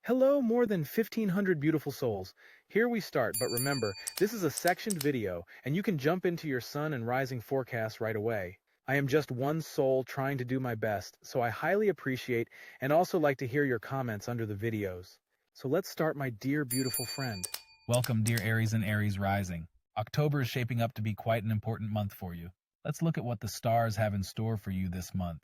Hello, more than 1,500 beautiful souls. Here we start, but remember, this is a sectioned video, and you can jump into your sun and rising forecast right away. I am just one soul trying to do my best, so I highly appreciate and also like to hear your comments under the videos. So let's start, my dear beautiful friend. Welcome, dear Aries and Aries rising. October is shaping up to be quite an important month for you. Let's look at what the stars have in store for you this month.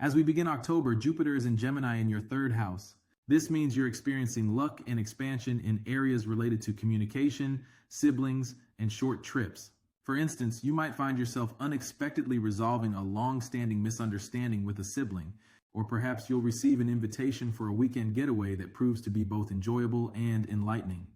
As we begin October, Jupiter is in Gemini in your third house. This means you're experiencing luck and expansion in areas related to communication, siblings, and short trips. For instance, you might find yourself unexpectedly resolving a long-standing misunderstanding with a sibling, or perhaps you'll receive an invitation for a weekend getaway that proves to be both enjoyable and enlightening.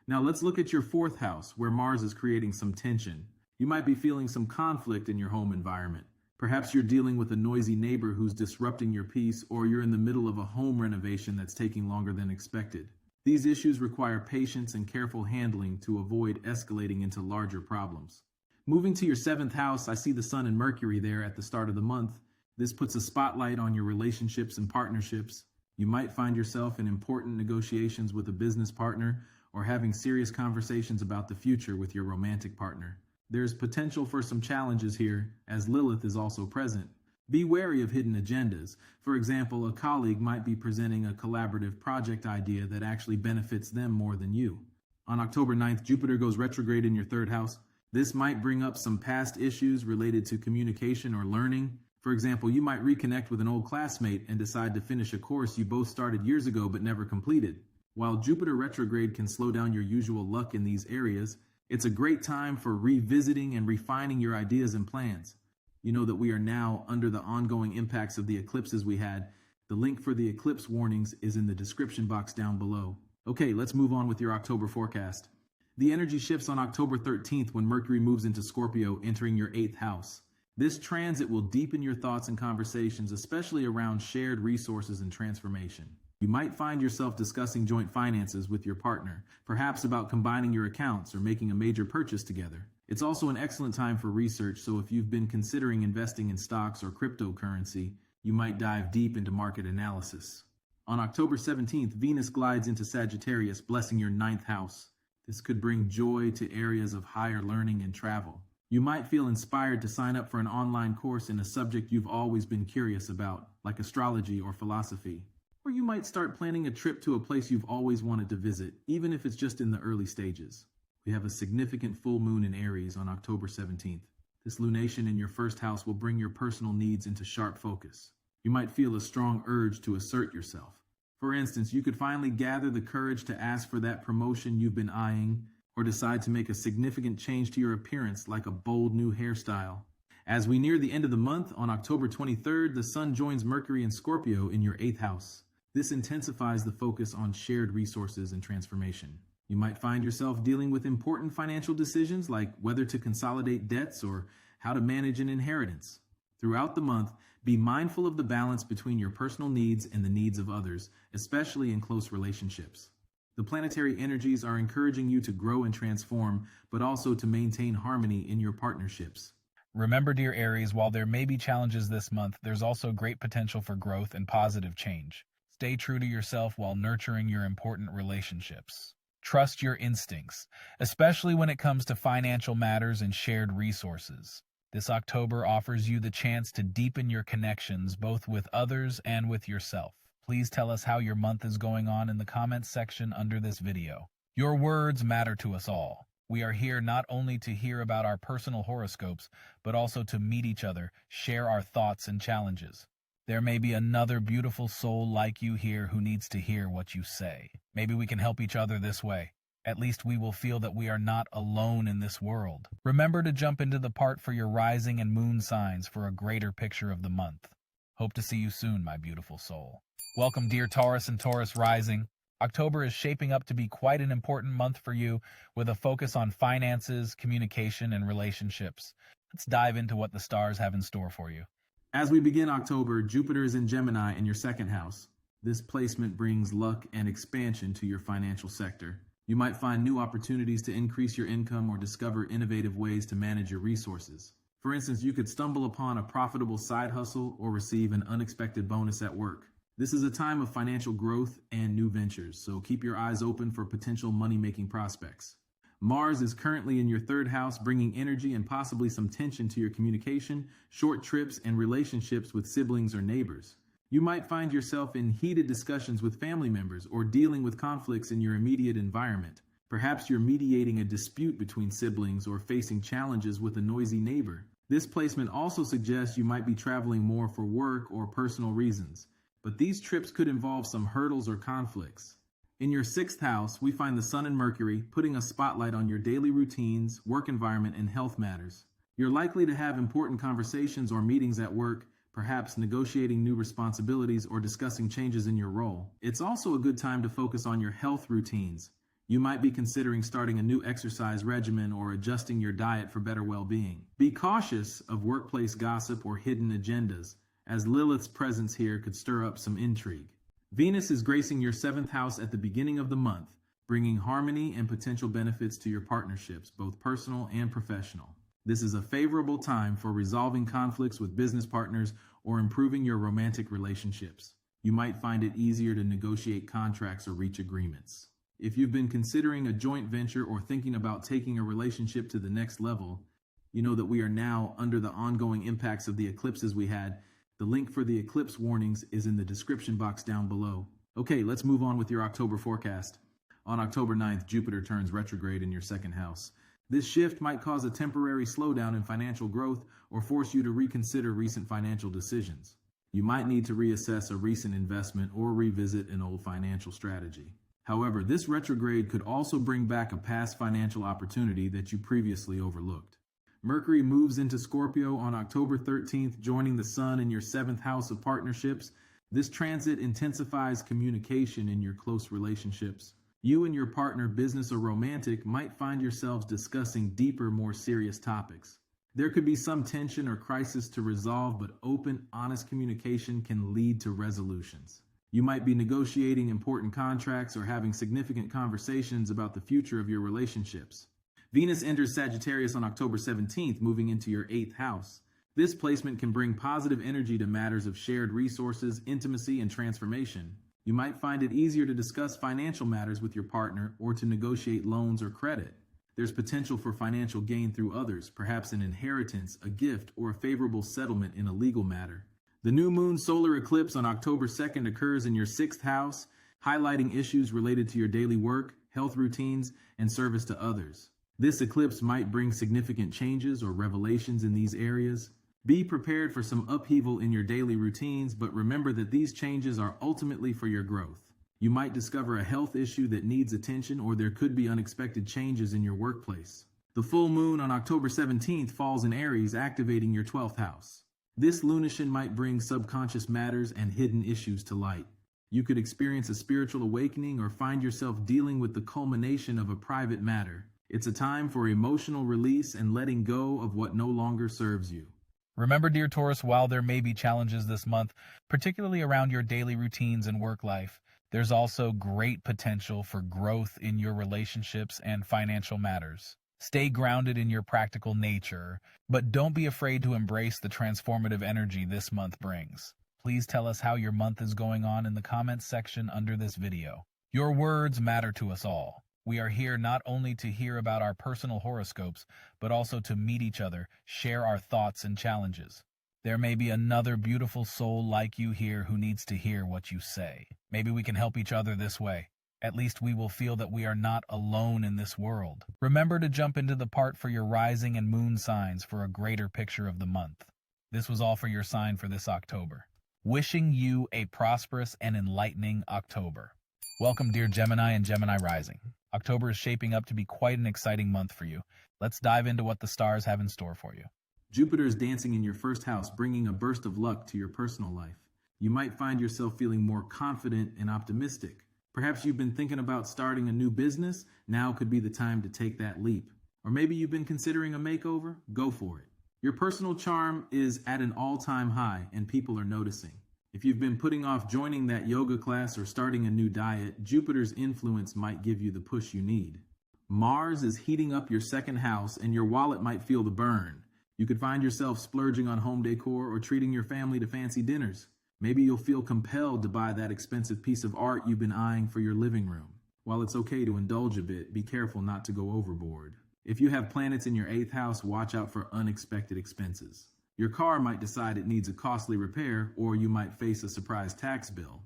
Now let's look at your fourth house, where Mars is creating some tension. You might be feeling some conflict in your home environment. Perhaps you're dealing with a noisy neighbor who's disrupting your peace, or you're in the middle of a home renovation that's taking longer than expected. These issues require patience and careful handling to avoid escalating into larger problems. Moving to your seventh house, I see the Sun and Mercury there at the start of the month. This puts a spotlight on your relationships and partnerships. You might find yourself in important negotiations with a business partner or having serious conversations about the future with your romantic partner. There's potential for some challenges here, as Lilith is also present. Be wary of hidden agendas. For example, a colleague might be presenting a collaborative project idea that actually benefits them more than you. On October 9th, Jupiter goes retrograde in your third house. This might bring up some past issues related to communication or learning. For example, you might reconnect with an old classmate and decide to finish a course you both started years ago but never completed. While Jupiter retrograde can slow down your usual luck in these areas, it's a great time for revisiting and refining your ideas and plans. You know that we are now under the ongoing impacts of the eclipses we had. The link for the eclipse warnings is in the description box down below. Okay, let's move on with your October forecast. The energy shifts on October 13th when Mercury moves into Scorpio, entering your 8th house. This transit will deepen your thoughts and conversations, especially around shared resources and transformation. You might find yourself discussing joint finances with your partner, perhaps about combining your accounts or making a major purchase together. It's also an excellent time for research, so if you've been considering investing in stocks or cryptocurrency, you might dive deep into market analysis. On October 17th, Venus glides into Sagittarius, blessing your 9th house. This could bring joy to areas of higher learning and travel. You might feel inspired to sign up for an online course in a subject you've always been curious about, like astrology or philosophy. Or you might start planning a trip to a place you've always wanted to visit, even if it's just in the early stages. We have a significant full moon in Aries on October 17th. This lunation in your first house will bring your personal needs into sharp focus. You might feel a strong urge to assert yourself. For instance, you could finally gather the courage to ask for that promotion you've been eyeing, or decide to make a significant change to your appearance, like a bold new hairstyle. As we near the end of the month, on October 23rd, the Sun joins Mercury in Scorpio in your 8th house. This intensifies the focus on shared resources and transformation. You might find yourself dealing with important financial decisions like whether to consolidate debts or how to manage an inheritance. Throughout the month, be mindful of the balance between your personal needs and the needs of others, especially in close relationships. The planetary energies are encouraging you to grow and transform, but also to maintain harmony in your partnerships. Remember, dear Aries, while there may be challenges this month, there's also great potential for growth and positive change. Stay true to yourself while nurturing your important relationships. Trust your instincts, especially when it comes to financial matters and shared resources. This October offers you the chance to deepen your connections both with others and with yourself. Please tell us how your month is going on in the comments section under this video. Your words matter to us all. We are here not only to hear about our personal horoscopes, but also to meet each other, share our thoughts and challenges. There may be another beautiful soul like you here who needs to hear what you say. Maybe we can help each other this way. At least we will feel that we are not alone in this world. Remember to jump into the part for your rising and moon signs for a greater picture of the month. Hope to see you soon, my beautiful soul. Welcome, dear Taurus and Taurus rising. October is shaping up to be quite an important month for you, with a focus on finances, communication, and relationships. Let's dive into what the stars have in store for you. As we begin October, Jupiter is in Gemini in your 2nd house. This placement brings luck and expansion to your financial sector. You might find new opportunities to increase your income or discover innovative ways to manage your resources. For instance, you could stumble upon a profitable side hustle or receive an unexpected bonus at work. This is a time of financial growth and new ventures, so keep your eyes open for potential money-making prospects. Mars is currently in your third house, bringing energy and possibly some tension to your communication, short trips, and relationships with siblings or neighbors. You might find yourself in heated discussions with family members or dealing with conflicts in your immediate environment. Perhaps you're mediating a dispute between siblings or facing challenges with a noisy neighbor. This placement also suggests you might be traveling more for work or personal reasons, but these trips could involve some hurdles or conflicts. In your sixth house, we find the Sun and Mercury putting a spotlight on your daily routines, work environment, and health matters. You're likely to have important conversations or meetings at work, perhaps negotiating new responsibilities or discussing changes in your role. It's also a good time to focus on your health routines. You might be considering starting a new exercise regimen or adjusting your diet for better well-being. Be cautious of workplace gossip or hidden agendas, as Lilith's presence here could stir up some intrigue. Venus is gracing your seventh house at the beginning of the month, bringing harmony and potential benefits to your partnerships, both personal and professional. This is a favorable time for resolving conflicts with business partners or improving your romantic relationships. You might find it easier to negotiate contracts or reach agreements. If you've been considering a joint venture or thinking about taking a relationship to the next level, you know that we are now under the ongoing impacts of the eclipses we had. The link for the eclipse warnings is in the description box down below. Okay, let's move on with your October forecast. On October 9th, Jupiter turns retrograde in your second house. This shift might cause a temporary slowdown in financial growth or force you to reconsider recent financial decisions. You might need to reassess a recent investment or revisit an old financial strategy. However, this retrograde could also bring back a past financial opportunity that you previously overlooked. Mercury moves into Scorpio on October 13th, joining the Sun in your seventh house of partnerships. This transit intensifies communication in your close relationships. You and your partner, business or romantic, might find yourselves discussing deeper, more serious topics. There could be some tension or crisis to resolve, but open, honest communication can lead to resolutions. You might be negotiating important contracts or having significant conversations about the future of your relationships. Venus enters Sagittarius on October 17th, moving into your eighth house. This placement can bring positive energy to matters of shared resources, intimacy, and transformation. You might find it easier to discuss financial matters with your partner or to negotiate loans or credit. There's potential for financial gain through others, perhaps an inheritance, a gift, or a favorable settlement in a legal matter. The new moon solar eclipse on October 2nd occurs in your sixth house, highlighting issues related to your daily work, health routines, and service to others. This eclipse might bring significant changes or revelations in these areas. Be prepared for some upheaval in your daily routines, but remember that these changes are ultimately for your growth. You might discover a health issue that needs attention, or there could be unexpected changes in your workplace. The full moon on October 17th falls in Aries, activating your 12th house. This lunation might bring subconscious matters and hidden issues to light. You could experience a spiritual awakening or find yourself dealing with the culmination of a private matter. It's a time for emotional release and letting go of what no longer serves you. Remember, dear Taurus, while there may be challenges this month, particularly around your daily routines and work life, there's also great potential for growth in your relationships and financial matters. Stay grounded in your practical nature, but don't be afraid to embrace the transformative energy this month brings. Please tell us how your month is going on in the comments section under this video. Your words matter to us all. We are here not only to hear about our personal horoscopes, but also to meet each other, share our thoughts and challenges. There may be another beautiful soul like you here who needs to hear what you say. Maybe we can help each other this way. At least we will feel that we are not alone in this world. Remember to jump into the part for your rising and moon signs for a greater picture of the month. This was all for your sign for this October. Wishing you a prosperous and enlightening October. Welcome, dear Gemini and Gemini rising. October is shaping up to be quite an exciting month for you. Let's dive into what the stars have in store for you. Jupiter is dancing in your first house, bringing a burst of luck to your personal life. You might find yourself feeling more confident and optimistic. Perhaps you've been thinking about starting a new business. Now could be the time to take that leap. Or maybe you've been considering a makeover. Go for it. Your personal charm is at an all-time high and people are noticing. If you've been putting off joining that yoga class or starting a new diet, Jupiter's influence might give you the push you need. Mars is heating up your second house and your wallet might feel the burn. You could find yourself splurging on home decor or treating your family to fancy dinners. Maybe you'll feel compelled to buy that expensive piece of art you've been eyeing for your living room. While it's okay to indulge a bit, be careful not to go overboard. If you have planets in your 8th house, watch out for unexpected expenses. Your car might decide it needs a costly repair, or you might face a surprise tax bill.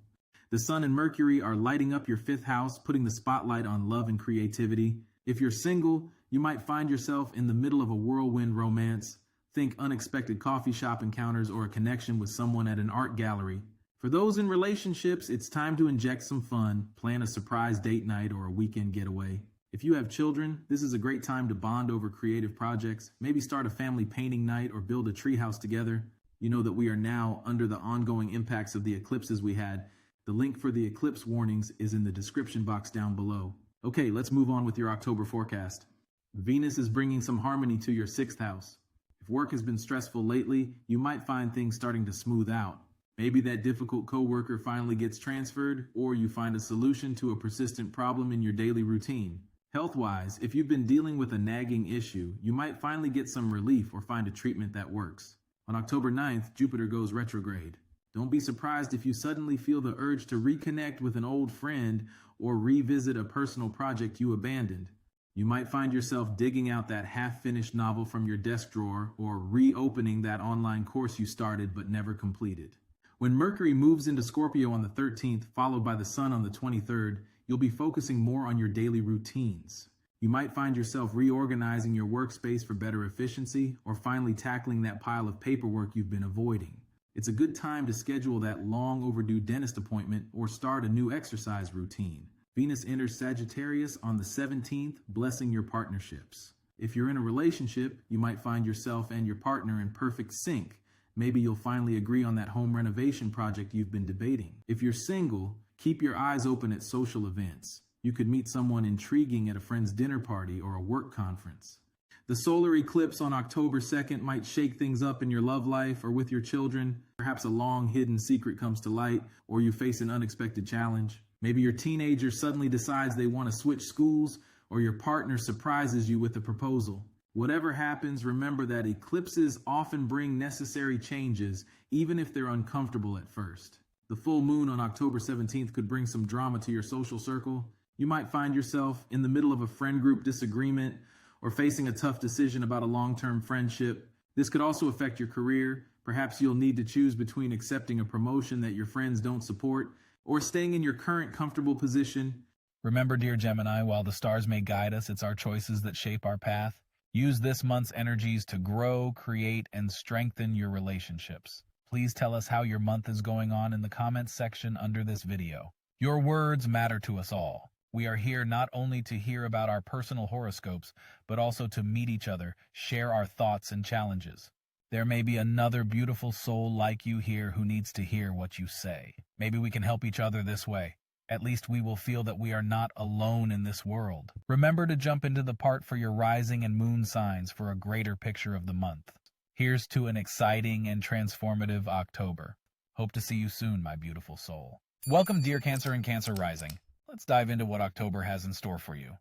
The Sun and Mercury are lighting up your 5th house, putting the spotlight on love and creativity. If you're single, you might find yourself in the middle of a whirlwind romance. Think unexpected coffee shop encounters or a connection with someone at an art gallery. For those in relationships, it's time to inject some fun, plan a surprise date night or a weekend getaway. If you have children, this is a great time to bond over creative projects, maybe start a family painting night or build a treehouse together. You know that we are now under the ongoing impacts of the eclipses we had. The link for the eclipse warnings is in the description box down below. Okay, let's move on with your October forecast. Venus is bringing some harmony to your 6th house. If work has been stressful lately, you might find things starting to smooth out. Maybe that difficult coworker finally gets transferred, or you find a solution to a persistent problem in your daily routine. Health-wise, if you've been dealing with a nagging issue, you might finally get some relief or find a treatment that works. On October 9th, Jupiter goes retrograde. Don't be surprised if you suddenly feel the urge to reconnect with an old friend or revisit a personal project you abandoned. You might find yourself digging out that half-finished novel from your desk drawer or reopening that online course you started but never completed. When Mercury moves into Scorpio on the 13th, followed by the Sun on the 23rd, you'll be focusing more on your daily routines. You might find yourself reorganizing your workspace for better efficiency or finally tackling that pile of paperwork you've been avoiding. It's a good time to schedule that long overdue dentist appointment or start a new exercise routine. Venus enters Sagittarius on the 17th, blessing your partnerships. If you're in a relationship, you might find yourself and your partner in perfect sync. Maybe you'll finally agree on that home renovation project you've been debating. If you're single, keep your eyes open at social events. You could meet someone intriguing at a friend's dinner party or a work conference. The solar eclipse on October 2nd might shake things up in your love life or with your children. Perhaps a long hidden secret comes to light, or you face an unexpected challenge. Maybe your teenager suddenly decides they want to switch schools, or your partner surprises you with a proposal. Whatever happens, remember that eclipses often bring necessary changes, even if they're uncomfortable at first. The full moon on October 17th could bring some drama to your social circle. You might find yourself in the middle of a friend group disagreement or facing a tough decision about a long-term friendship. This could also affect your career. Perhaps you'll need to choose between accepting a promotion that your friends don't support or staying in your current comfortable position. Remember, dear Gemini, while the stars may guide us, it's our choices that shape our path. Use this month's energies to grow, create, and strengthen your relationships. Please tell us how your month is going on in the comments section under this video. Your words matter to us all. We are here not only to hear about our personal horoscopes, but also to meet each other, share our thoughts and challenges. There may be another beautiful soul like you here who needs to hear what you say. Maybe we can help each other this way. At least we will feel that we are not alone in this world. Remember to jump into the part for your rising and moon signs for a greater picture of the month. Here's to an exciting and transformative October. Hope to see you soon, my beautiful soul. Welcome, dear Cancer and Cancer rising. Let's dive into what October has in store for you.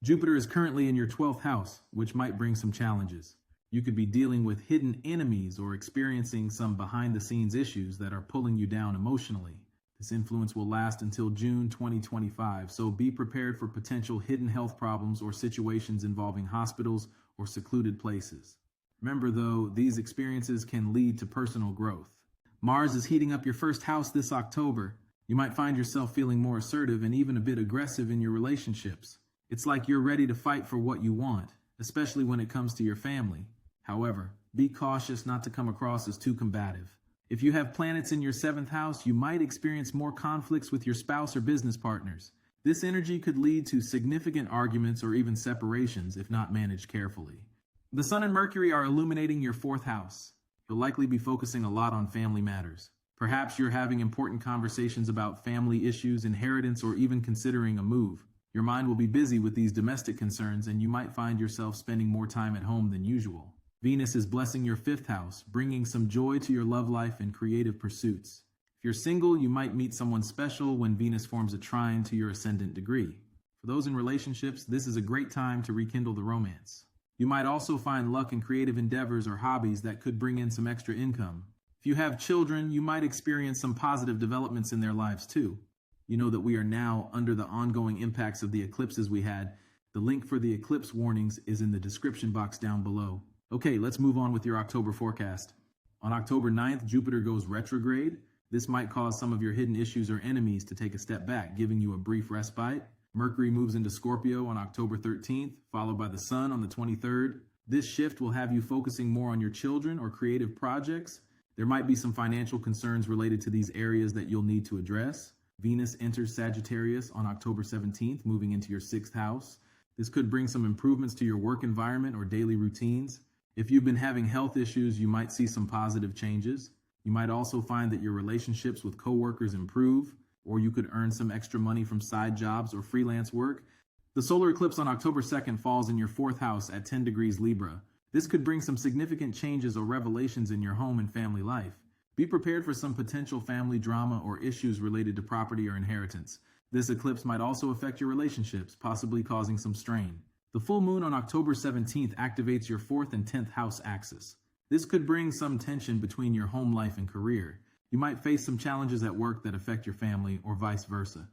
Jupiter is currently in your 12th house, which might bring some challenges. You could be dealing with hidden enemies or experiencing some behind-the-scenes issues that are pulling you down emotionally. This influence will last until June 2025, so be prepared for potential hidden health problems or situations involving hospitals or secluded places. Remember, though, these experiences can lead to personal growth. Mars is heating up your first house this October. You might find yourself feeling more assertive and even a bit aggressive in your relationships. It's like you're ready to fight for what you want, especially when it comes to your family. However, be cautious not to come across as too combative. If you have planets in your 7th house, you might experience more conflicts with your spouse or business partners. This energy could lead to significant arguments or even separations if not managed carefully. The Sun and Mercury are illuminating your 4th house. You'll likely be focusing a lot on family matters. Perhaps you're having important conversations about family issues, inheritance, or even considering a move. Your mind will be busy with these domestic concerns, and you might find yourself spending more time at home than usual. Venus is blessing your 5th house, bringing some joy to your love life and creative pursuits. If you're single, you might meet someone special when Venus forms a trine to your ascendant degree. For those in relationships, this is a great time to rekindle the romance. You might also find luck in creative endeavors or hobbies that could bring in some extra income. If you have children, you might experience some positive developments in their lives too. You know that we are now under the ongoing impacts of the eclipses we had. The link for the eclipse warnings is in the description box down below. Okay, let's move on with your October forecast. On October 9th, Jupiter goes retrograde. This might cause some of your hidden issues or enemies to take a step back, giving you a brief respite. Mercury moves into Scorpio on October 13th, followed by the Sun on the 23rd. This shift will have you focusing more on your children or creative projects. There might be some financial concerns related to these areas that you'll need to address. Venus enters Sagittarius on October 17th, moving into your 6th house. This could bring some improvements to your work environment or daily routines. If you've been having health issues, you might see some positive changes. You might also find that your relationships with coworkers improve, or you could earn some extra money from side jobs or freelance work. The solar eclipse on October 2nd falls in your 4th house at 10 degrees Libra. This could bring some significant changes or revelations in your home and family life. Be prepared for some potential family drama or issues related to property or inheritance. This eclipse might also affect your relationships, possibly causing some strain. The full moon on October 17th activates your 4th and 10th house axis. This could bring some tension between your home life and career. You might face some challenges at work that affect your family or vice versa.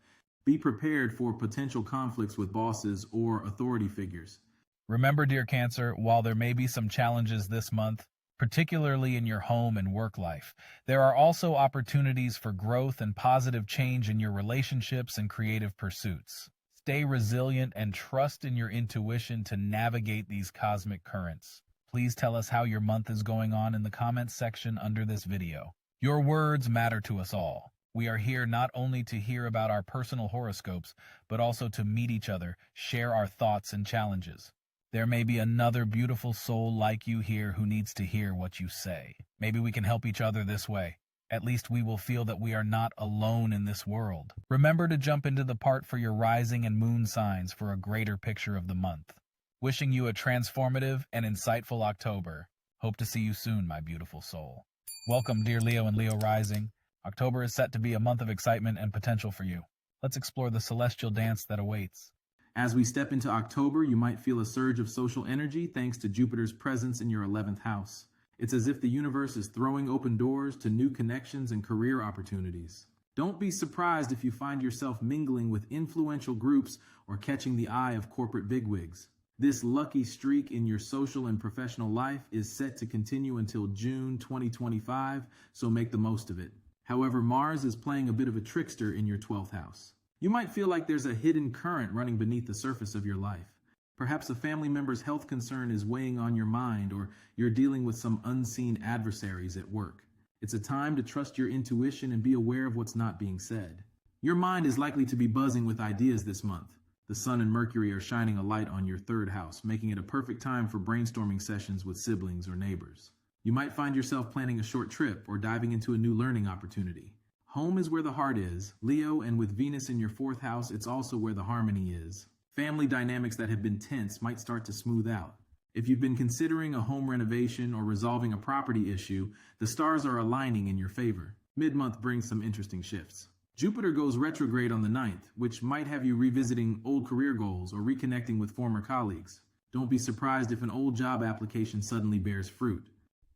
Be prepared for potential conflicts with bosses or authority figures. Remember, dear Cancer, while there may be some challenges this month, particularly in your home and work life, there are also opportunities for growth and positive change in your relationships and creative pursuits. Stay resilient and trust in your intuition to navigate these cosmic currents. Please tell us how your month is going on in the comments section under this video. Your words matter to us all. We are here not only to hear about our personal horoscopes, but also to meet each other, share our thoughts and challenges. There may be another beautiful soul like you here who needs to hear what you say. Maybe we can help each other this way. At least we will feel that we are not alone in this world. Remember to jump into the part for your rising and moon signs for a greater picture of the month. Wishing you a transformative and insightful October. Hope to see you soon, my beautiful soul. Welcome, dear Leo and Leo rising. October is set to be a month of excitement and potential for you. Let's explore the celestial dance that awaits. As we step into October, you might feel a surge of social energy thanks to Jupiter's presence in your 11th house. It's as if the universe is throwing open doors to new connections and career opportunities. Don't be surprised if you find yourself mingling with influential groups or catching the eye of corporate bigwigs. This lucky streak in your social and professional life is set to continue until June 2025, so make the most of it. However, Mars is playing a bit of a trickster in your 12th house. You might feel like there's a hidden current running beneath the surface of your life. Perhaps a family member's health concern is weighing on your mind, or you're dealing with some unseen adversaries at work. It's a time to trust your intuition and be aware of what's not being said. Your mind is likely to be buzzing with ideas this month. The Sun and Mercury are shining a light on your 3rd house, making it a perfect time for brainstorming sessions with siblings or neighbors. You might find yourself planning a short trip or diving into a new learning opportunity. Home is where the heart is, Leo, and with Venus in your 4th house, it's also where the harmony is. Family dynamics that have been tense might start to smooth out. If you've been considering a home renovation or resolving a property issue, the stars are aligning in your favor. Mid-month brings some interesting shifts. Jupiter goes retrograde on the 9th, which might have you revisiting old career goals or reconnecting with former colleagues. Don't be surprised if an old job application suddenly bears fruit.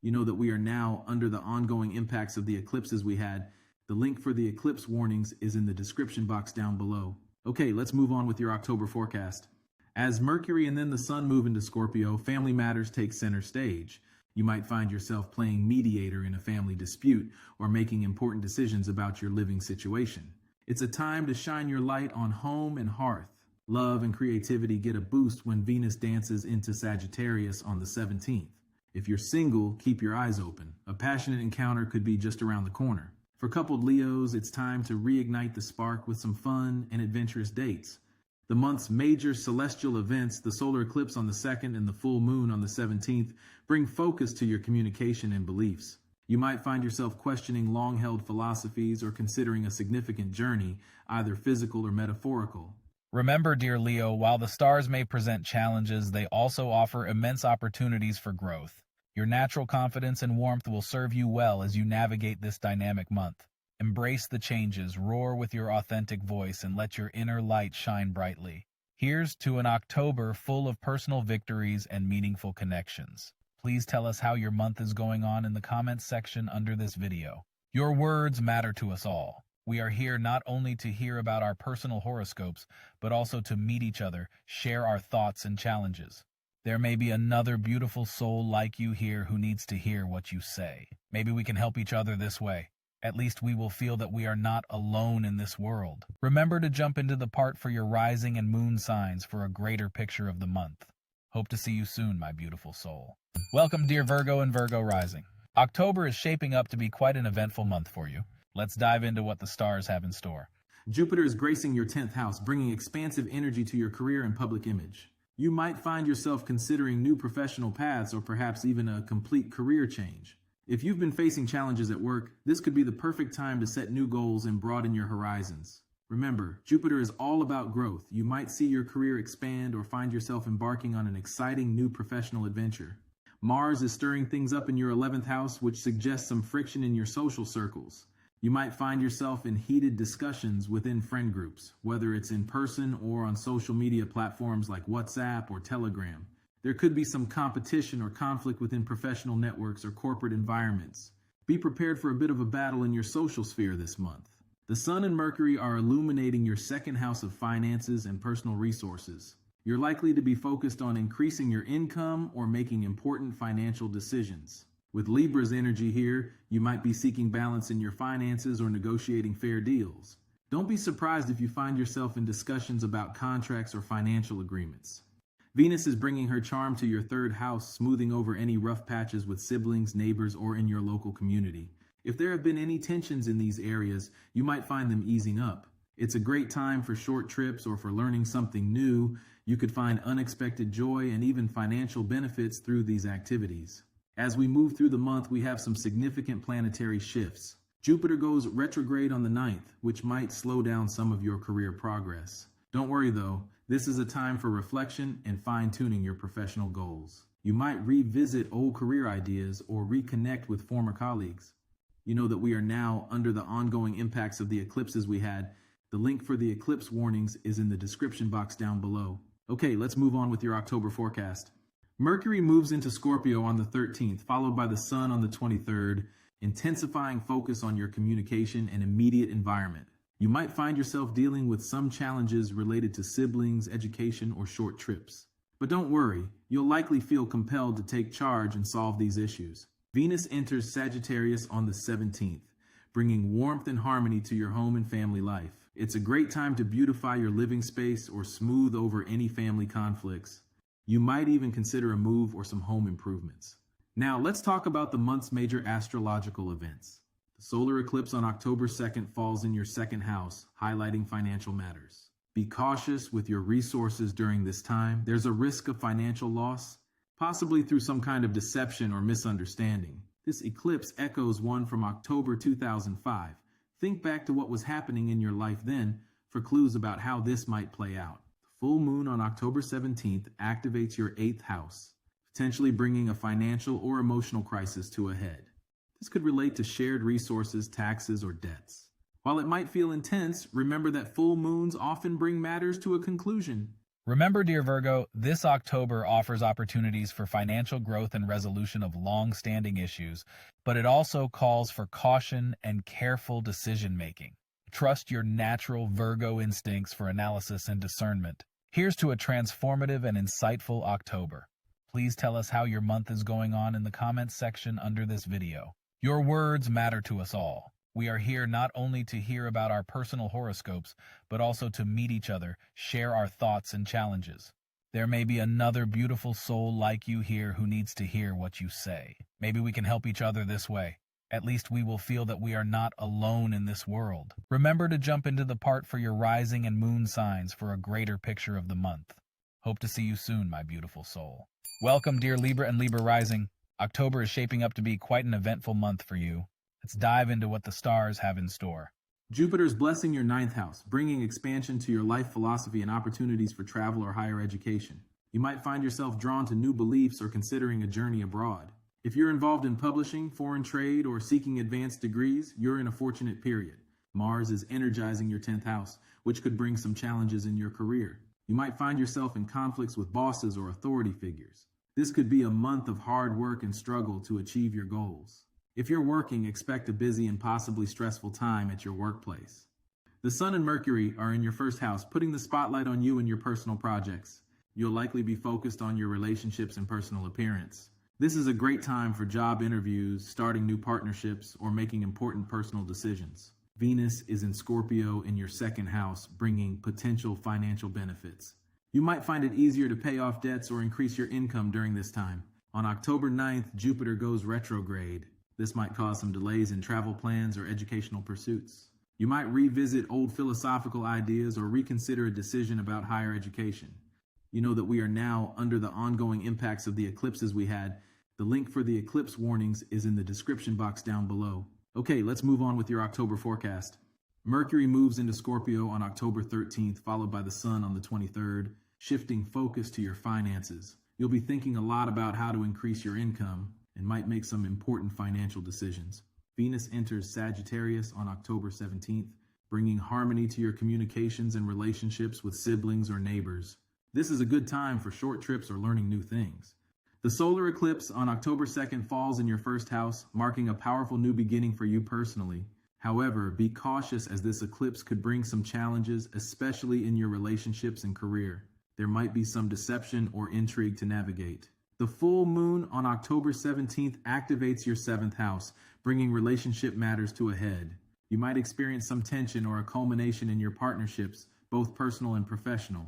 You know that we are now under the ongoing impacts of the eclipses we had. The link for the eclipse warnings is in the description box down below. Okay, let's move on with your October forecast. As Mercury and then the Sun move into Scorpio, family matters take center stage. You might find yourself playing mediator in a family dispute or making important decisions about your living situation. It's a time to shine your light on home and hearth. Love and creativity get a boost when Venus dances into Sagittarius on the 17th. If you're single, keep your eyes open. A passionate encounter could be just around the corner. For coupled Leos, it's time to reignite the spark with some fun and adventurous dates. The month's major celestial events, the solar eclipse on the 2nd and the full moon on the 17th, bring focus to your communication and beliefs. You might find yourself questioning long-held philosophies or considering a significant journey, either physical or metaphorical. Remember, dear Leo, while the stars may present challenges, they also offer immense opportunities for growth. Your natural confidence and warmth will serve you well as you navigate this dynamic month. Embrace the changes, roar with your authentic voice, and let your inner light shine brightly. Here's to an October full of personal victories and meaningful connections. Please tell us how your month is going on in the comments section under this video. Your words matter to us all. We are here not only to hear about our personal horoscopes, but also to meet each other, share our thoughts and challenges. There may be another beautiful soul like you here who needs to hear what you say. Maybe we can help each other this way. At least we will feel that we are not alone in this world. Remember to jump into the part for your rising and moon signs for a greater picture of the month. Hope to see you soon, my beautiful soul. Welcome, dear Virgo and Virgo rising. October is shaping up to be quite an eventful month for you. Let's dive into what the stars have in store. Jupiter is gracing your 10th house, bringing expansive energy to your career and public image. You might find yourself considering new professional paths or perhaps even a complete career change. If you've been facing challenges at work, this could be the perfect time to set new goals and broaden your horizons. Remember, Jupiter is all about growth. You might see your career expand or find yourself embarking on an exciting new professional adventure. Mars is stirring things up in your 11th house, which suggests some friction in your social circles. You might find yourself in heated discussions within friend groups, whether it's in person or on social media platforms like WhatsApp or Telegram. There could be some competition or conflict within professional networks or corporate environments. Be prepared for a bit of a battle in your social sphere this month. The Sun and Mercury are illuminating your second house of finances and personal resources. You're likely to be focused on increasing your income or making important financial decisions. With Libra's energy here, you might be seeking balance in your finances or negotiating fair deals. Don't be surprised if you find yourself in discussions about contracts or financial agreements. Venus is bringing her charm to your third house, smoothing over any rough patches with siblings, neighbors, or in your local community. If there have been any tensions in these areas, you might find them easing up. It's a great time for short trips or for learning something new. You could find unexpected joy and even financial benefits through these activities. As we move through the month, we have some significant planetary shifts. Jupiter goes retrograde on the 9th, which might slow down some of your career progress. Don't worry though, this is a time for reflection and fine-tuning your professional goals. You might revisit old career ideas or reconnect with former colleagues. You know that we are now under the ongoing impacts of the eclipses we had. The link for the eclipse warnings is in the description box down below. Okay, let's move on with your October forecast. Mercury moves into Scorpio on the 13th, followed by the Sun on the 23rd, intensifying focus on your communication and immediate environment. You might find yourself dealing with some challenges related to siblings, education, or short trips. But don't worry, you'll likely feel compelled to take charge and solve these issues. Venus enters Sagittarius on the 17th, bringing warmth and harmony to your home and family life. It's a great time to beautify your living space or smooth over any family conflicts. You might even consider a move or some home improvements. Now, let's talk about the month's major astrological events. The solar eclipse on October 2nd falls in your second house, highlighting financial matters. Be cautious with your resources during this time. There's a risk of financial loss, possibly through some kind of deception or misunderstanding. This eclipse echoes one from October 2005. Think back to what was happening in your life then for clues about how this might play out. Full moon on October 17th activates your 8th house, potentially bringing a financial or emotional crisis to a head. This could relate to shared resources, taxes, or debts. While it might feel intense, remember that full moons often bring matters to a conclusion. Remember, dear Virgo, this October offers opportunities for financial growth and resolution of long-standing issues, but it also calls for caution and careful decision-making. Trust your natural Virgo instincts for analysis and discernment. Here's to a transformative and insightful October. Please tell us how your month is going on in the comments section under this video. Your words matter to us all. We are here not only to hear about our personal horoscopes, but also to meet each other, share our thoughts and challenges. There may be another beautiful soul like you here who needs to hear what you say. Maybe we can help each other this way. At least we will feel that we are not alone in this world. Remember to jump into the part for your rising and moon signs for a greater picture of the month. Hope to see you soon, my beautiful soul. Welcome, dear Libra and Libra rising. October is shaping up to be quite an eventful month for you. Let's dive into what the stars have in store. Jupiter is blessing your 9th house, bringing expansion to your life philosophy and opportunities for travel or higher education. You might find yourself drawn to new beliefs or considering a journey abroad. If you're involved in publishing, foreign trade, or seeking advanced degrees, you're in a fortunate period. Mars is energizing your 10th house, which could bring some challenges in your career. You might find yourself in conflicts with bosses or authority figures. This could be a month of hard work and struggle to achieve your goals. If you're working, expect a busy and possibly stressful time at your workplace. The Sun and Mercury are in your first house, putting the spotlight on you and your personal projects. You'll likely be focused on your relationships and personal appearance. This is a great time for job interviews, starting new partnerships, or making important personal decisions. Venus is in Scorpio in your second house, bringing potential financial benefits. You might find it easier to pay off debts or increase your income during this time. On October 9th, Jupiter goes retrograde. This might cause some delays in travel plans or educational pursuits. You might revisit old philosophical ideas or reconsider a decision about higher education. You know that we are now under the ongoing impacts of the eclipses we had. The link for the eclipse warnings is in the description box down below. Okay, let's move on with your October forecast. Mercury moves into Scorpio on October 13th, followed by the Sun on the 23rd, shifting focus to your finances. You'll be thinking a lot about how to increase your income and might make some important financial decisions. Venus enters Sagittarius on October 17th, bringing harmony to your communications and relationships with siblings or neighbors. This is a good time for short trips or learning new things. The solar eclipse on October 2nd falls in your first house, marking a powerful new beginning for you personally. However, be cautious as this eclipse could bring some challenges, especially in your relationships and career. There might be some deception or intrigue to navigate. The full moon on October 17th activates your seventh house, bringing relationship matters to a head. You might experience some tension or a culmination in your partnerships, both personal and professional.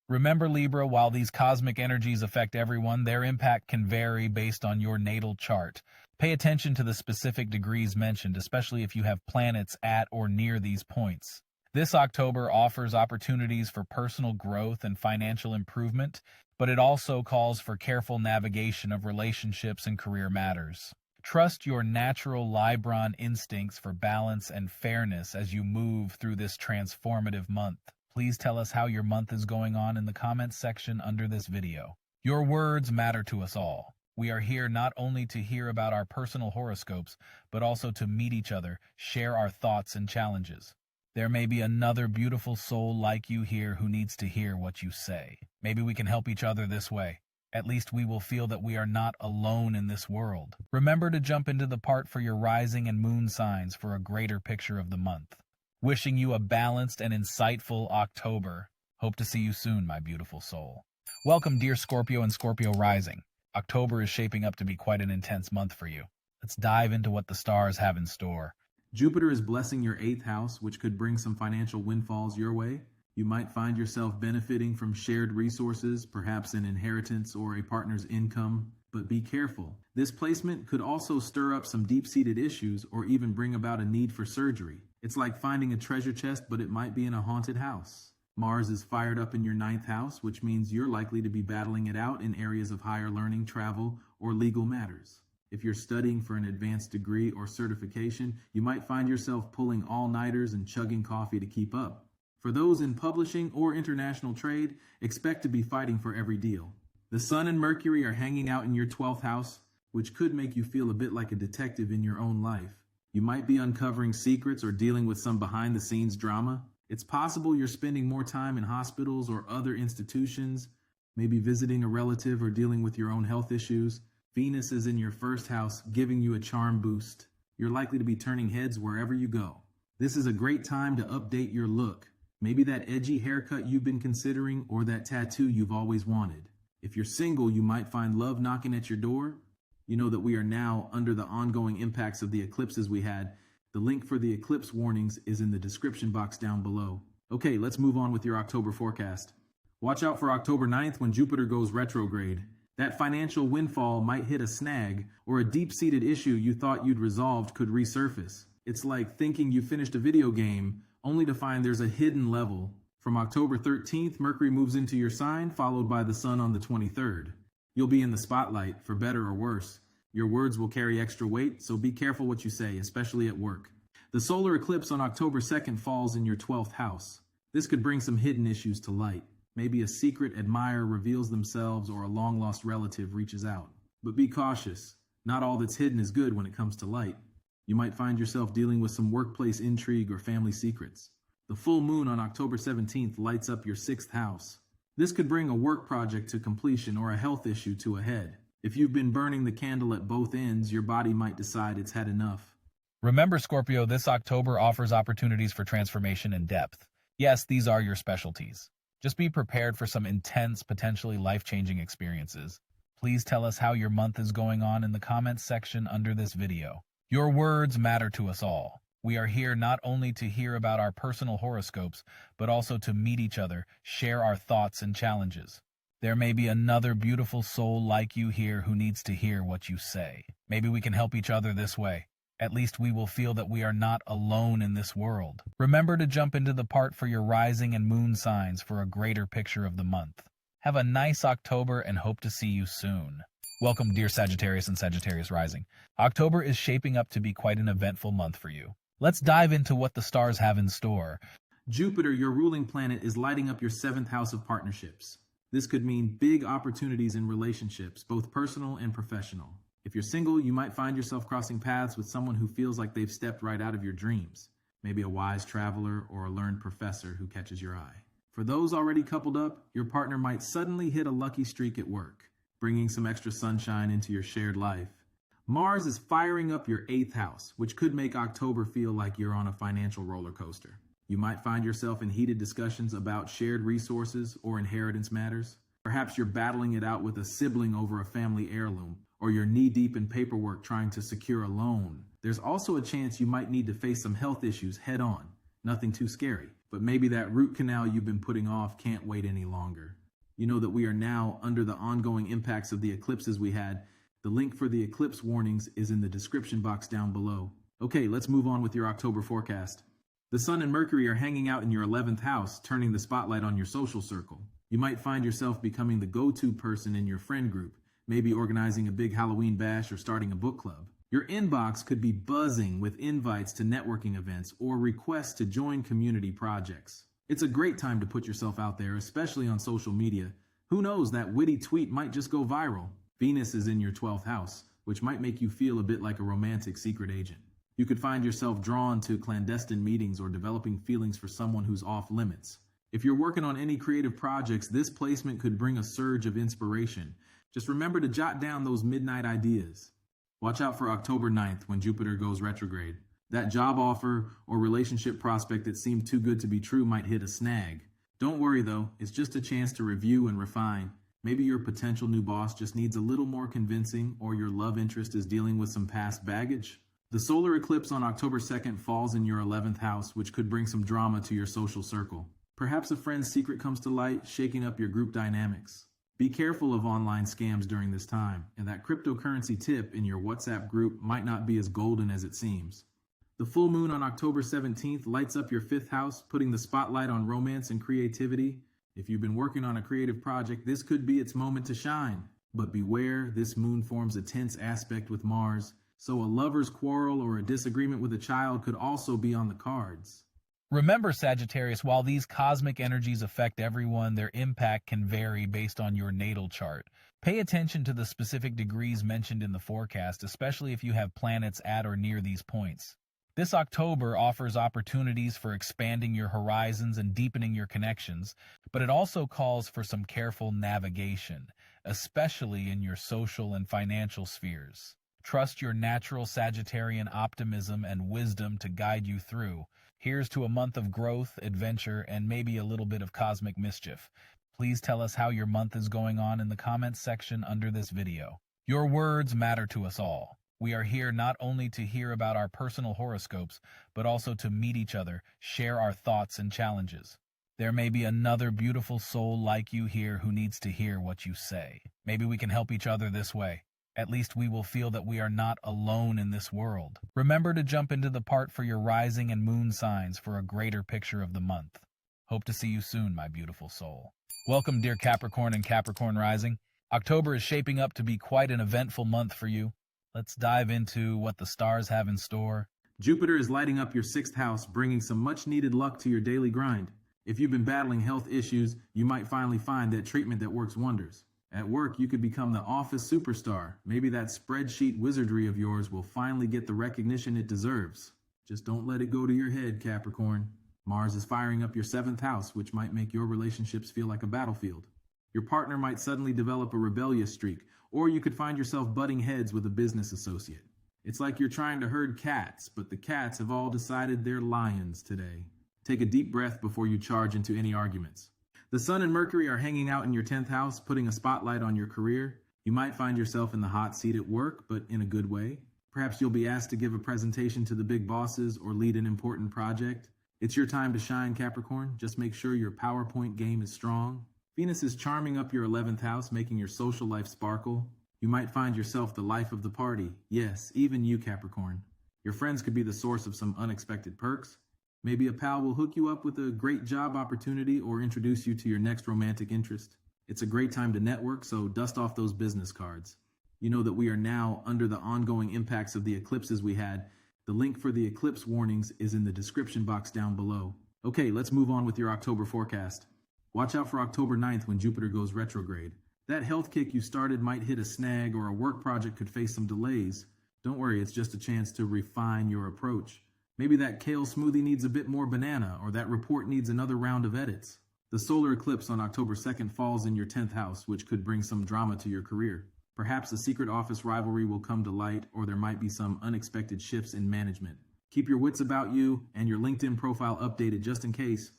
Remember, Libra, while these cosmic energies affect everyone, their impact can vary based on your natal chart. Pay attention to the specific degrees mentioned, especially if you have planets at or near these points. This October offers opportunities for personal growth and financial improvement, but it also calls for careful navigation of relationships and career matters. Trust your natural Libran instincts for balance and fairness as you move through this transformative month. Please tell us how your month is going on in the comments section under this video. Your words matter to us all. We are here not only to hear about our personal horoscopes, but also to meet each other, share our thoughts and challenges. There may be another beautiful soul like you here who needs to hear what you say. Maybe we can help each other this way. At least we will feel that we are not alone in this world. Remember to jump into the part for your rising and moon signs for a greater picture of the month. Wishing you a balanced and insightful October. Hope to see you soon, my beautiful soul. Welcome, dear Scorpio and Scorpio rising. October is shaping up to be quite an intense month for you. Let's dive into what the stars have in store. Jupiter is blessing your 8th house, which could bring some financial windfalls your way. You might find yourself benefiting from shared resources, perhaps an inheritance or a partner's income, but be careful. This placement could also stir up some deep-seated issues or even bring about a need for surgery. It's like finding a treasure chest, but it might be in a haunted house. Mars is fired up in your 9th house, which means you're likely to be battling it out in areas of higher learning, travel, or legal matters. If you're studying for an advanced degree or certification, you might find yourself pulling all-nighters and chugging coffee to keep up. For those in publishing or international trade, expect to be fighting for every deal. The Sun and Mercury are hanging out in your 12th house, which could make you feel a bit like a detective in your own life. You might be uncovering secrets or dealing with some behind-the-scenes drama. It's possible you're spending more time in hospitals or other institutions, maybe visiting a relative or dealing with your own health issues. Venus is in your first house, giving you a charm boost. You're likely to be turning heads wherever you go. This is a great time to update your look. Maybe that edgy haircut you've been considering or that tattoo you've always wanted. If you're single, you might find love knocking at your door. You know that we are now under the ongoing impacts of the eclipses we had. The link for the eclipse warnings is in the description box down below. Okay, let's move on with your October forecast. Watch out for October 9th when Jupiter goes retrograde. That financial windfall might hit a snag, or a deep-seated issue you thought you'd resolved could resurface. It's like thinking you finished a video game, only to find there's a hidden level. From October 13th, Mercury moves into your sign, followed by the Sun on the 23rd. You'll be in the spotlight, for better or worse. Your words will carry extra weight, so be careful what you say, especially at work. The solar eclipse on October 2nd falls in your 12th house. This could bring some hidden issues to light. Maybe a secret admirer reveals themselves or a long-lost relative reaches out. But be cautious. Not all that's hidden is good when it comes to light. You might find yourself dealing with some workplace intrigue or family secrets. The full moon on October 17th lights up your 6th house. This could bring a work project to completion or a health issue to a head. If you've been burning the candle at both ends, your body might decide it's had enough. Remember, Scorpio, this October offers opportunities for transformation and depth. Yes, these are your specialties. Just be prepared for some intense, potentially life-changing experiences. Please tell us how your month is going on in the comments section under this video. Your words matter to us all. We are here not only to hear about our personal horoscopes, but also to meet each other, share our thoughts and challenges. There may be another beautiful soul like you here who needs to hear what you say. Maybe we can help each other this way. At least we will feel that we are not alone in this world. Remember to jump into the part for your rising and moon signs for a greater picture of the month. Have a nice October and hope to see you soon. Welcome, dear Sagittarius and Sagittarius rising. October is shaping up to be quite an eventful month for you. Let's dive into what the stars have in store. Jupiter, your ruling planet, is lighting up your 7th house of partnerships. This could mean big opportunities in relationships, both personal and professional. If you're single, you might find yourself crossing paths with someone who feels like they've stepped right out of your dreams. Maybe a wise traveler or a learned professor who catches your eye. For those already coupled up, your partner might suddenly hit a lucky streak at work, bringing some extra sunshine into your shared life. Mars is firing up your 8th house, which could make October feel like you're on a financial roller coaster. You might find yourself in heated discussions about shared resources or inheritance matters. Perhaps you're battling it out with a sibling over a family heirloom, or you're knee-deep in paperwork trying to secure a loan. There's also a chance you might need to face some health issues head-on. Nothing too scary, but maybe that root canal you've been putting off can't wait any longer. You know that we are now under the ongoing impacts of the eclipses we had. The link for the eclipse warnings is in the description box down below. Okay, let's move on with your October forecast. The Sun and Mercury are hanging out in your 11th house, turning the spotlight on your social circle. You might find yourself becoming the go-to person in your friend group, maybe organizing a big Halloween bash or starting a book club. Your inbox could be buzzing with invites to networking events or requests to join community projects. It's a great time to put yourself out there, especially on social media. Who knows, that witty tweet might just go viral. Venus is in your 12th house, which might make you feel a bit like a romantic secret agent. You could find yourself drawn to clandestine meetings or developing feelings for someone who's off limits. If you're working on any creative projects, this placement could bring a surge of inspiration. Just remember to jot down those midnight ideas. Watch out for October 9th when Jupiter goes retrograde. That job offer or relationship prospect that seemed too good to be true might hit a snag. Don't worry though, it's just a chance to review and refine. Maybe your potential new boss just needs a little more convincing, or your love interest is dealing with some past baggage. The solar eclipse on October 2nd falls in your 11th house, which could bring some drama to your social circle. Perhaps a friend's secret comes to light, shaking up your group dynamics. Be careful of online scams during this time, and that cryptocurrency tip in your WhatsApp group might not be as golden as it seems. The full moon on October 17th lights up your 5th house, putting the spotlight on romance and creativity. If you've been working on a creative project, this could be its moment to shine. But beware, this moon forms a tense aspect with Mars, so a lover's quarrel or a disagreement with a child could also be on the cards. Remember, Sagittarius, while these cosmic energies affect everyone, their impact can vary based on your natal chart. Pay attention to the specific degrees mentioned in the forecast, especially if you have planets at or near these points. This October offers opportunities for expanding your horizons and deepening your connections, but it also calls for some careful navigation, especially in your social and financial spheres. Trust your natural Sagittarian optimism and wisdom to guide you through. Here's to a month of growth, adventure, and maybe a little bit of cosmic mischief. Please tell us how your month is going on in the comments section under this video. Your words matter to us all. We are here not only to hear about our personal horoscopes, but also to meet each other, share our thoughts and challenges. There may be another beautiful soul like you here who needs to hear what you say. Maybe we can help each other this way. At least we will feel that we are not alone in this world. Remember to jump into the part for your rising and moon signs for a greater picture of the month. Hope to see you soon, my beautiful soul. Welcome, dear Capricorn and Capricorn rising. October is shaping up to be quite an eventful month for you. Let's dive into what the stars have in store. Jupiter is lighting up your 6th house, bringing some much-needed luck to your daily grind. If you've been battling health issues, you might finally find that treatment that works wonders. At work, you could become the office superstar. Maybe that spreadsheet wizardry of yours will finally get the recognition it deserves. Just don't let it go to your head, Capricorn. Mars is firing up your 7th house, which might make your relationships feel like a battlefield. Your partner might suddenly develop a rebellious streak, or you could find yourself butting heads with a business associate. It's like you're trying to herd cats, but the cats have all decided they're lions today. Take a deep breath before you charge into any arguments. The Sun and Mercury are hanging out in your 10th house, putting a spotlight on your career. You might find yourself in the hot seat at work, but in a good way. Perhaps you'll be asked to give a presentation to the big bosses or lead an important project. It's your time to shine, Capricorn. Just make sure your PowerPoint game is strong. Venus is charming up your 11th house, making your social life sparkle. You might find yourself the life of the party. Yes, even you, Capricorn. Your friends could be the source of some unexpected perks. Maybe a pal will hook you up with a great job opportunity or introduce you to your next romantic interest. It's a great time to network, so dust off those business cards. You know that we are now under the ongoing impacts of the eclipses we had. The link for the eclipse warnings is in the description box down below. Okay, let's move on with your October forecast. Watch out for October 9th when Jupiter goes retrograde. That health kick you started might hit a snag, or a work project could face some delays. Don't worry, it's just a chance to refine your approach. Maybe that kale smoothie needs a bit more banana, or that report needs another round of edits. The solar eclipse on October 2nd falls in your 10th house, which could bring some drama to your career. Perhaps a secret office rivalry will come to light, or there might be some unexpected shifts in management. Keep your wits about you and your LinkedIn profile updated just in case.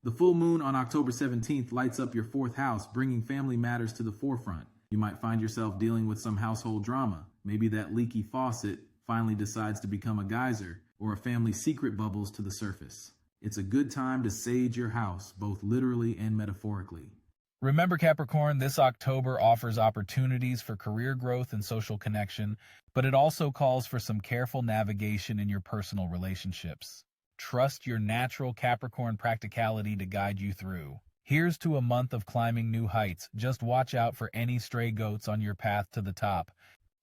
The full moon on October 17th lights up your 4th house, bringing family matters to the forefront. You might find yourself dealing with some household drama. Maybe that leaky faucet finally decides to become a geyser, or a family secret bubbles to the surface. It's a good time to sage your house, both literally and metaphorically. Remember, Capricorn, this October offers opportunities for career growth and social connection, but it also calls for some careful navigation in your personal relationships. Trust your natural Capricorn practicality to guide you through. Here's to a month of climbing new heights. Just watch out for any stray goats on your path to the top.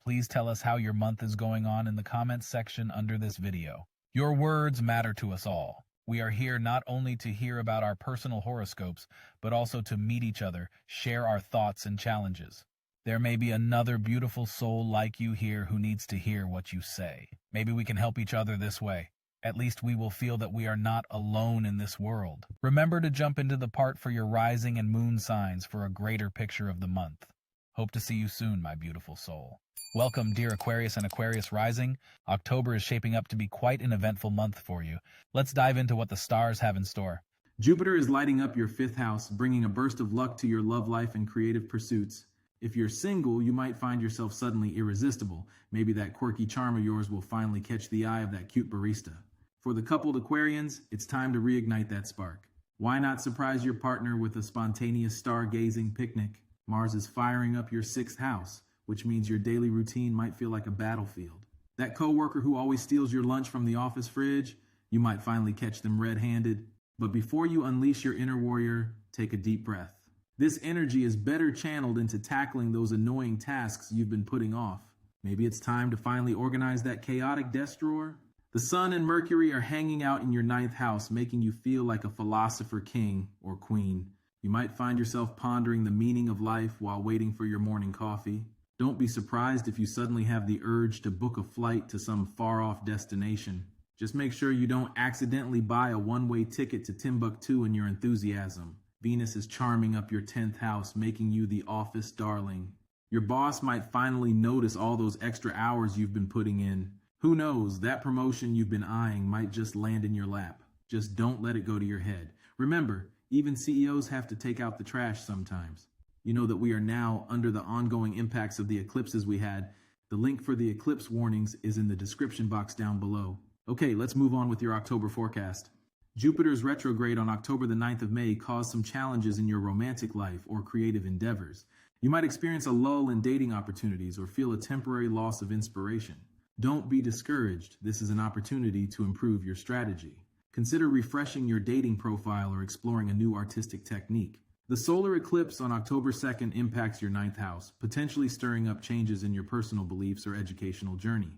Please tell us how your month is going on in the comments section under this video. Your words matter to us all. We are here not only to hear about our personal horoscopes, but also to meet each other, share our thoughts and challenges. There may be another beautiful soul like you here who needs to hear what you say. Maybe we can help each other this way. At least we will feel that we are not alone in this world. Remember to jump into the part for your rising and moon signs for a greater picture of the month. Hope to see you soon, my beautiful soul. Welcome, dear Aquarius and Aquarius rising. October is shaping up to be quite an eventful month for you. Let's dive into what the stars have in store. Jupiter is lighting up your 5th house, bringing a burst of luck to your love life and creative pursuits. If you're single, you might find yourself suddenly irresistible. Maybe that quirky charm of yours will finally catch the eye of that cute barista. For the coupled Aquarians, it's time to reignite that spark. Why not surprise your partner with a spontaneous stargazing picnic? Mars is firing up your 6th house, which means your daily routine might feel like a battlefield. That coworker who always steals your lunch from the office fridge, you might finally catch them red-handed. But before you unleash your inner warrior, take a deep breath. This energy is better channeled into tackling those annoying tasks you've been putting off. Maybe it's time to finally organize that chaotic desk drawer. The Sun and Mercury are hanging out in your 9th house, making you feel like a philosopher king or queen. You might find yourself pondering the meaning of life while waiting for your morning coffee. Don't be surprised if you suddenly have the urge to book a flight to some far-off destination. Just make sure you don't accidentally buy a one-way ticket to Timbuktu in your enthusiasm. Venus is charming up your 10th house, making you the office darling. Your boss might finally notice all those extra hours you've been putting in. Who knows, that promotion you've been eyeing might just land in your lap. Just don't let it go to your head. Remember, even CEOs have to take out the trash sometimes. You know that we are now under the ongoing impacts of the eclipses we had. The link for the eclipse warnings is in the description box down below. Okay, let's move on with your October forecast. Jupiter's retrograde on October the 9th of May caused some challenges in your romantic life or creative endeavors. You might experience a lull in dating opportunities or feel a temporary loss of inspiration. Don't be discouraged. This is an opportunity to improve your strategy. Consider refreshing your dating profile or exploring a new artistic technique. The solar eclipse on October 2nd impacts your 9th house, potentially stirring up changes in your personal beliefs or educational journey.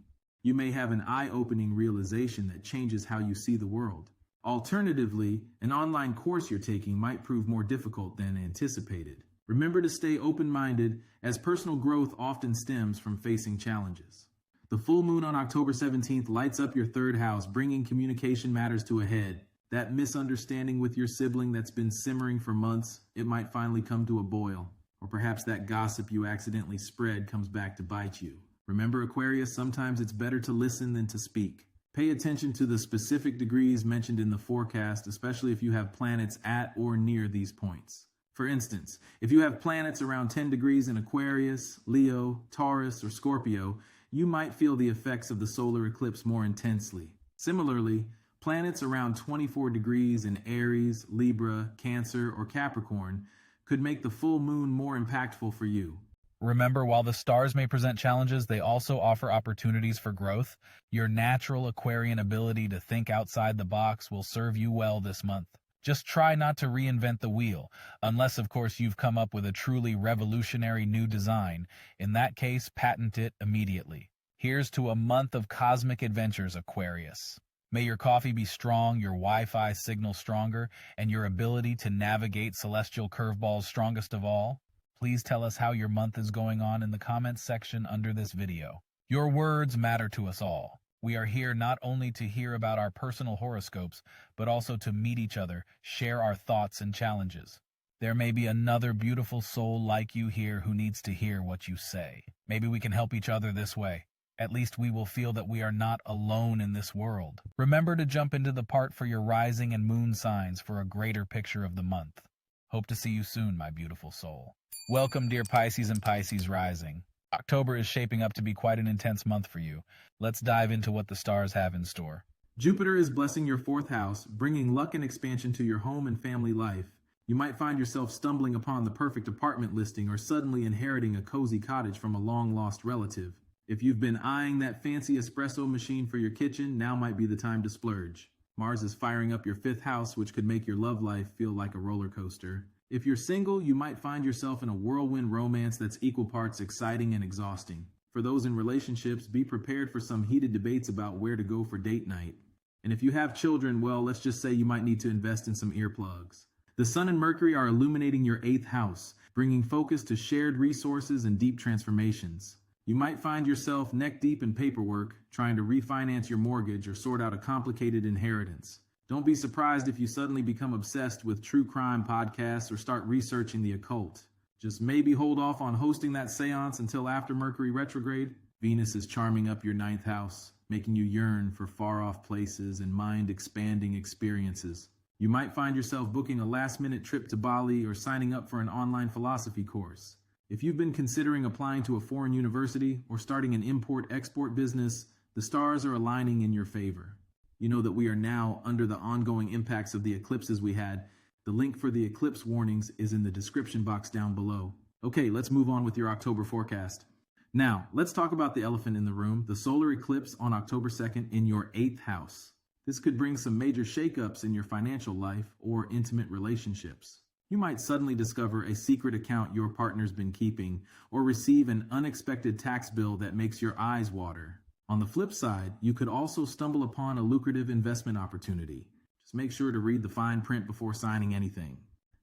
You may have an eye-opening realization that changes how you see the world. Alternatively, an online course you're taking might prove more difficult than anticipated. Remember to stay open-minded, as personal growth often stems from facing challenges. The full moon on October 17th lights up your 3rd house, bringing communication matters to a head. That misunderstanding with your sibling that's been simmering for months, it might finally come to a boil. Or perhaps that gossip you accidentally spread comes back to bite you. Remember, Aquarius, sometimes it's better to listen than to speak. Pay attention to the specific degrees mentioned in the forecast, especially if you have planets at or near these points. For instance, if you have planets around 10 degrees in Aquarius, Leo, Taurus, or Scorpio, you might feel the effects of the solar eclipse more intensely. Similarly, planets around 24 degrees in Aries, Libra, Cancer, or Capricorn could make the full moon more impactful for you. Remember, while the stars may present challenges, they also offer opportunities for growth. Your natural Aquarian ability to think outside the box will serve you well this month. Just try not to reinvent the wheel, unless, of course, you've come up with a truly revolutionary new design. In that case, patent it immediately. Here's to a month of cosmic adventures, Aquarius. May your coffee be strong, your Wi-Fi signal stronger, and your ability to navigate celestial curveballs strongest of all. Please tell us how your month is going on in the comments section under this video. Your words matter to us all. We are here not only to hear about our personal horoscopes, but also to meet each other, share our thoughts and challenges. There may be another beautiful soul like you here who needs to hear what you say. Maybe we can help each other this way. At least we will feel that we are not alone in this world. Remember to jump into the part for your rising and moon signs for a greater picture of the month. Hope to see you soon, my beautiful soul. Welcome, dear Pisces and Pisces rising. October is shaping up to be quite an intense month for you. Let's dive into what the stars have in store. Jupiter is blessing your 4th house, bringing luck and expansion to your home and family life. You might find yourself stumbling upon the perfect apartment listing or suddenly inheriting a cozy cottage from a long-lost relative. If you've been eyeing that fancy espresso machine for your kitchen, now might be the time to splurge. Mars is firing up your 5th house, which could make your love life feel like a roller coaster. If you're single, you might find yourself in a whirlwind romance that's equal parts exciting and exhausting. For those in relationships, be prepared for some heated debates about where to go for date night. And if you have children, well, let's just say you might need to invest in some earplugs. The Sun and Mercury are illuminating your 8th house, bringing focus to shared resources and deep transformations. You might find yourself neck deep in paperwork, trying to refinance your mortgage or sort out a complicated inheritance. Don't be surprised if you suddenly become obsessed with true crime podcasts or start researching the occult. Just maybe hold off on hosting that seance until after Mercury retrograde. Venus is charming up your 9th house, making you yearn for far-off places and mind-expanding experiences. You might find yourself booking a last-minute trip to Bali or signing up for an online philosophy course. If you've been considering applying to a foreign university or starting an import-export business, the stars are aligning in your favor. You know that we are now under the ongoing impacts of the eclipses we had. The link for the eclipse warnings is in the description box down below. Okay, let's move on with your October forecast. Now, let's talk about the elephant in the room, the solar eclipse on October 2nd in your 8th house. This could bring some major shakeups in your financial life or intimate relationships. You might suddenly discover a secret account your partner's been keeping or receive an unexpected tax bill that makes your eyes water. On the flip side, you could also stumble upon a lucrative investment opportunity. Just make sure to read the fine print before signing anything.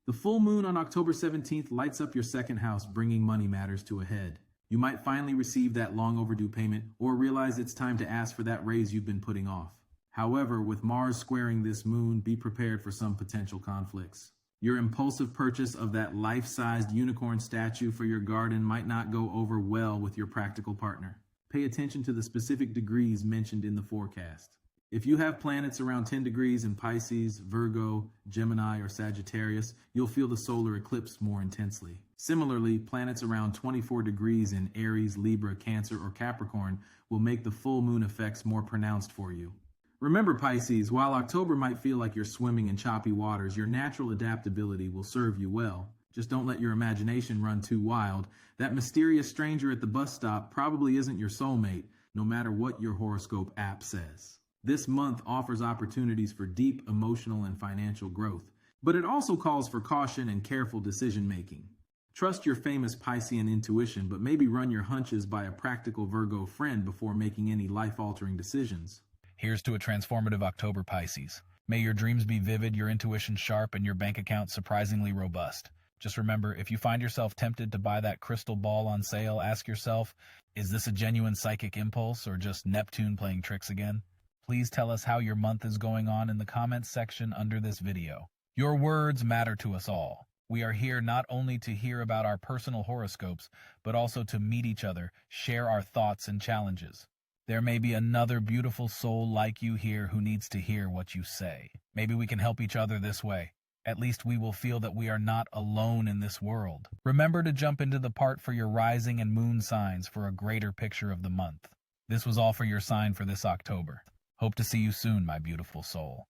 The full moon on October 17th lights up your 2nd house, bringing money matters to a head. You might finally receive that long overdue payment or realize it's time to ask for that raise you've been putting off. However, with Mars squaring this moon, be prepared for some potential conflicts. Your impulsive purchase of that life-sized unicorn statue for your garden might not go over well with your practical partner. Pay attention to the specific degrees mentioned in the forecast. If you have planets around 10 degrees in Pisces, Virgo, Gemini, or Sagittarius, you'll feel the solar eclipse more intensely. Similarly, planets around 24 degrees in Aries, Libra, Cancer, or Capricorn will make the full moon effects more pronounced for you. Remember, Pisces, while October might feel like you're swimming in choppy waters, your natural adaptability will serve you well. Just don't let your imagination run too wild. That mysterious stranger at the bus stop probably isn't your soulmate, no matter what your horoscope app says. This month offers opportunities for deep emotional and financial growth, but it also calls for caution and careful decision-making. Trust your famous Piscean intuition, but maybe run your hunches by a practical Virgo friend before making any life-altering decisions. Here's to a transformative October, Pisces. May your dreams be vivid, your intuition sharp, and your bank account surprisingly robust. Just remember, if you find yourself tempted to buy that crystal ball on sale, ask yourself, is this a genuine psychic impulse or just Neptune playing tricks again? Please tell us how your month is going on in the comments section under this video. Your words matter to us all. We are here not only to hear about our personal horoscopes, but also to meet each other, share our thoughts and challenges. There may be another beautiful soul like you here who needs to hear what you say. Maybe we can help each other this way. At least we will feel that we are not alone in this world. Remember to jump into the part for your rising and moon signs for a greater picture of the month. This was all for your sign for this October. Hope to see you soon, my beautiful soul.